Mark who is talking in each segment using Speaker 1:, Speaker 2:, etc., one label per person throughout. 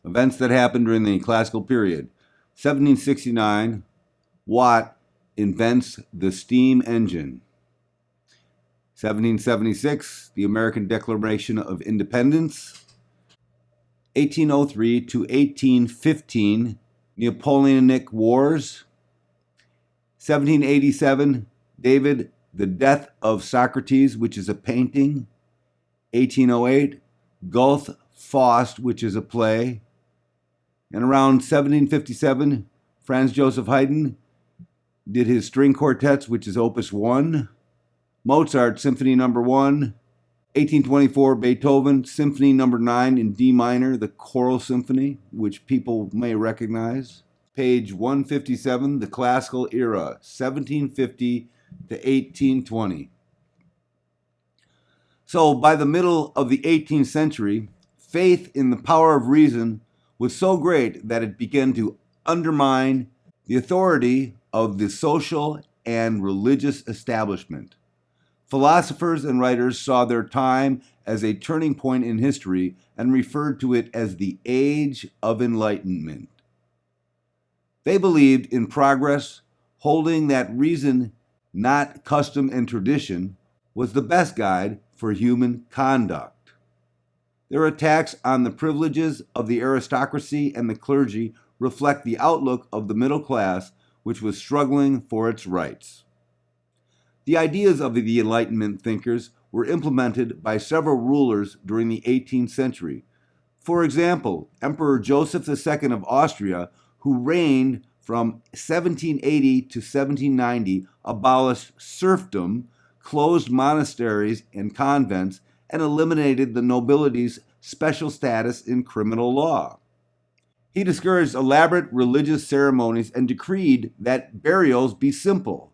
Speaker 1: Events that happened during the classical period. 1769, Watt invents the steam engine. 1776, the American Declaration of Independence. 1803 to 1815, Napoleonic Wars. 1787, David, The Death of Socrates, which is a painting. 1808, Gulf Faust, which is a play. And around 1757, Franz Joseph Haydn did his string quartets, which is Opus 1. Mozart, Symphony No. 1. 1824, Beethoven, Symphony No. 9 in D minor, the choral symphony, which people may recognize. Page 157, the classical era, 1750 to 1820. So by the middle of the 18th century, faith in the power of reason was so great that it began to undermine the authority of the social and religious establishment. Philosophers and writers saw their time as a turning point in history and referred to it as the Age of Enlightenment. They believed in progress, holding that reason, not custom and tradition, was the best guide for human conduct. Their attacks on the privileges of the aristocracy and the clergy reflect the outlook of the middle class, which was struggling for its rights. The ideas of the Enlightenment thinkers were implemented by several rulers during the 18th century. For example, Emperor Joseph II of Austria, who reigned from 1780 to 1790, abolished serfdom, closed monasteries and convents, and eliminated the nobility's special status in criminal law. He discouraged elaborate religious ceremonies and decreed that burials be simple.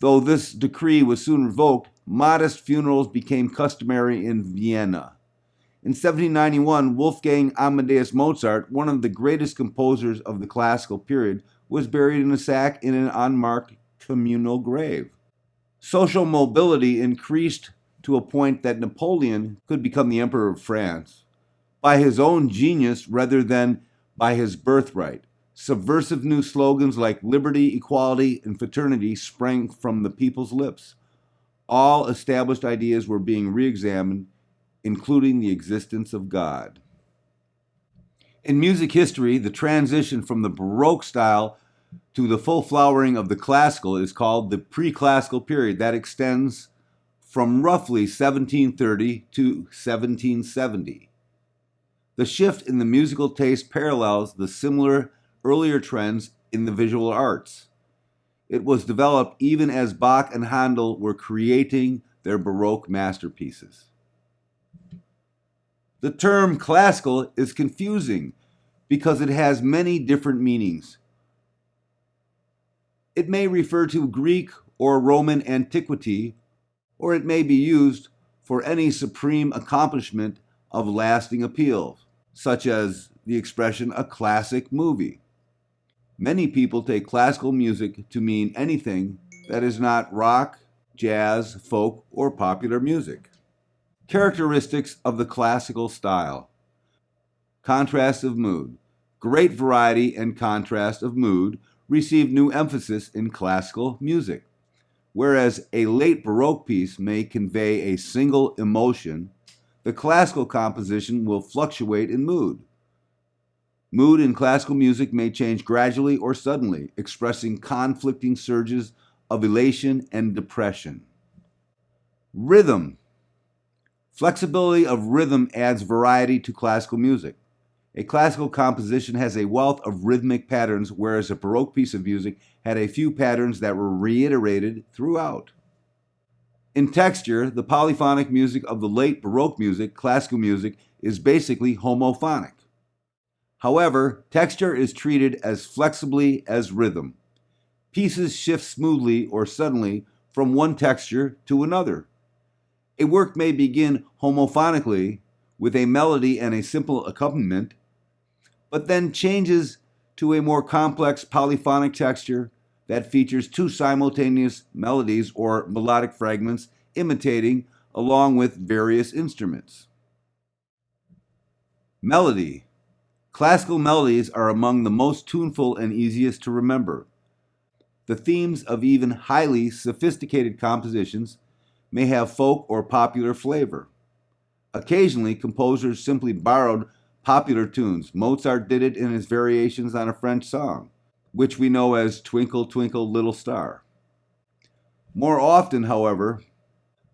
Speaker 1: Though this decree was soon revoked, modest funerals became customary in Vienna. In 1791, Wolfgang Amadeus Mozart, one of the greatest composers of the classical period, was buried in a sack in an unmarked communal grave. Social mobility increased to a point that Napoleon could become the Emperor of France by his own genius rather than by his birthright. Subversive new slogans like liberty, equality, and fraternity sprang from the people's lips. All established ideas were being re-examined, including the existence of God. In music history, the transition from the Baroque style to the full flowering of the classical is called the pre-classical period that extends from roughly 1730 to 1770. The shift in the musical taste parallels the similar earlier trends in the visual arts. It was developed even as Bach and Handel were creating their Baroque masterpieces. The term classical is confusing because it has many different meanings. It may refer to Greek or Roman antiquity, or it may be used for any supreme accomplishment of lasting appeal, such as the expression a classic movie. Many people take classical music to mean anything that is not rock, jazz, folk, or popular music. Characteristics of the classical style. Contrast of mood. Great variety and contrast of mood receive new emphasis in classical music. Whereas a late Baroque piece may convey a single emotion, the classical composition will fluctuate in mood. Mood in classical music may change gradually or suddenly, expressing conflicting surges of elation and depression. Rhythm. Flexibility of rhythm adds variety to classical music. A classical composition has a wealth of rhythmic patterns, whereas a Baroque piece of music had a few patterns that were reiterated throughout. In texture, the polyphonic music of the late Baroque music, classical music, is basically homophonic. However, texture is treated as flexibly as rhythm. Pieces shift smoothly or suddenly from one texture to another. A work may begin homophonically with a melody and a simple accompaniment, but then changes to a more complex polyphonic texture that features two simultaneous melodies or melodic fragments imitating along with various instruments. Melody. Classical melodies are among the most tuneful and easiest to remember. The themes of even highly sophisticated compositions may have folk or popular flavor. Occasionally, composers simply borrowed popular tunes. Mozart did it in his variations on a French song, which we know as Twinkle, Twinkle, Little Star. More often, however,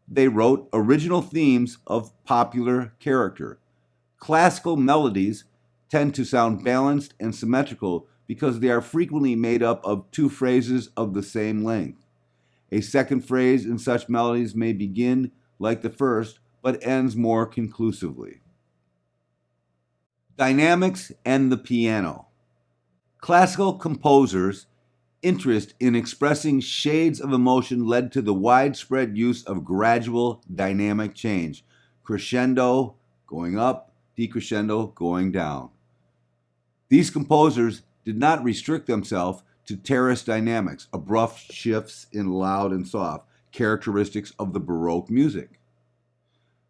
Speaker 1: they wrote original themes of popular character. Classical melodies tend to sound balanced and symmetrical because they are frequently made up of two phrases of the same length. A second phrase in such melodies may begin like the first, but ends more conclusively. Dynamics and the piano. Classical composers' interest in expressing shades of emotion led to the widespread use of gradual dynamic change, crescendo going up, decrescendo going down. These composers did not restrict themselves to terrace dynamics, abrupt shifts in loud and soft, characteristics of the Baroque music.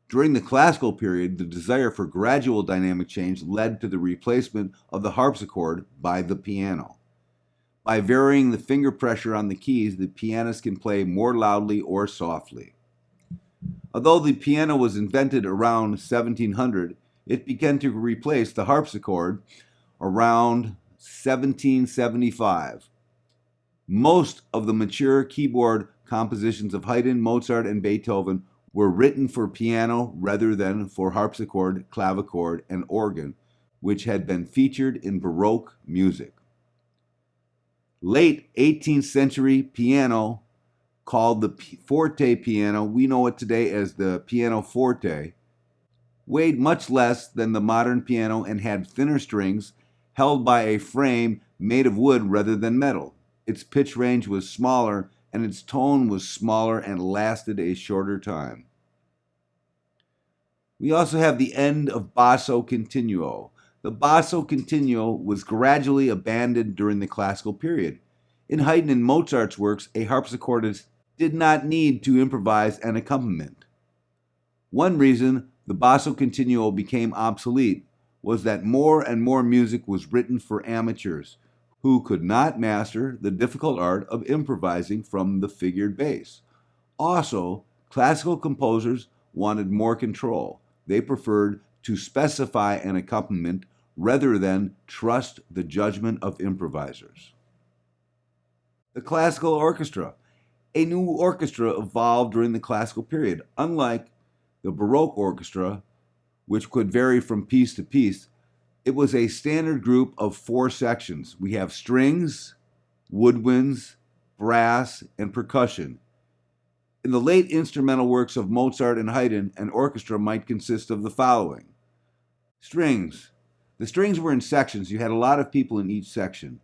Speaker 1: During the classical period, the desire for gradual dynamic change led to the replacement of the harpsichord by the piano. By varying the finger pressure on the keys, the pianist can play more loudly or softly. Although the piano was invented around 1700, it began to replace the harpsichord around 1775. Most of the mature keyboard compositions of Haydn, Mozart, and Beethoven were written for piano rather than for harpsichord, clavichord, and organ, which had been featured in Baroque music. Late 18th century piano, called the forte piano, we know it today as the pianoforte, weighed much less than the modern piano and had thinner strings held by a frame made of wood rather than metal. Its pitch range was smaller and its tone was smaller and lasted a shorter time. We also have the end of basso continuo. The basso continuo was gradually abandoned during the classical period. In Haydn and Mozart's works, a harpsichordist did not need to improvise an accompaniment. One reason the basso continuo became obsolete was that more and more music was written for amateurs who could not master the difficult art of improvising from the figured bass. Also, classical composers wanted more control. They preferred to specify an accompaniment rather than trust the judgment of improvisers. The classical orchestra. A new orchestra evolved during the classical period. Unlike the Baroque orchestra, which could vary from piece to piece, it was a standard group of four sections. We have strings, woodwinds, brass, and percussion. In the late instrumental works of Mozart and Haydn, an orchestra might consist of the following. Strings. The strings were in sections. You had a lot of people in each section.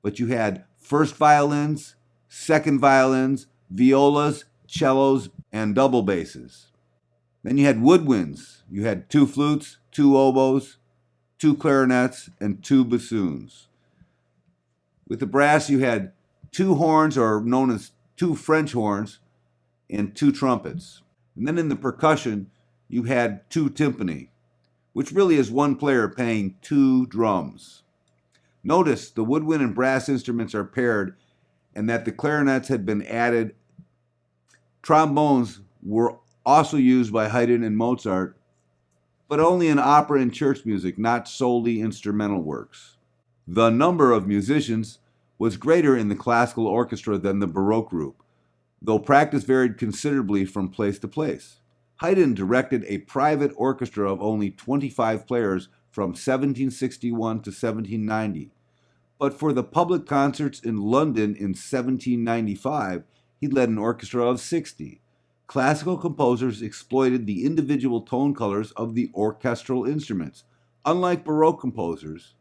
Speaker 1: But you had first violins, second violins, violas, cellos, and double basses. Then you had woodwinds. You had two flutes, two oboes, two clarinets, and two bassoons. With the brass, you had two horns, or known as two French horns, and two trumpets. And then in the percussion, you had two timpani, which really is one player playing two drums. Notice the woodwind and brass instruments are paired and that the clarinets had been added. Trombones were also used by Haydn and Mozart, but only in opera and church music, not solely instrumental works. The number of musicians was greater in the classical orchestra than the Baroque group, though practice varied considerably from place to place. Haydn directed a private orchestra of only 25 players from 1761 to 1790, but for the public concerts in London in 1795, he led an orchestra of 60. Classical composers exploited the individual tone colors of the orchestral instruments. Unlike Baroque composers,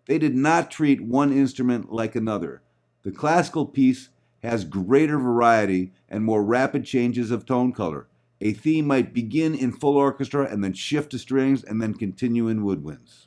Speaker 1: they did not treat one instrument like another. The classical piece has greater variety and more rapid changes of tone color. A theme might begin in full orchestra and then shift to strings and then continue in woodwinds.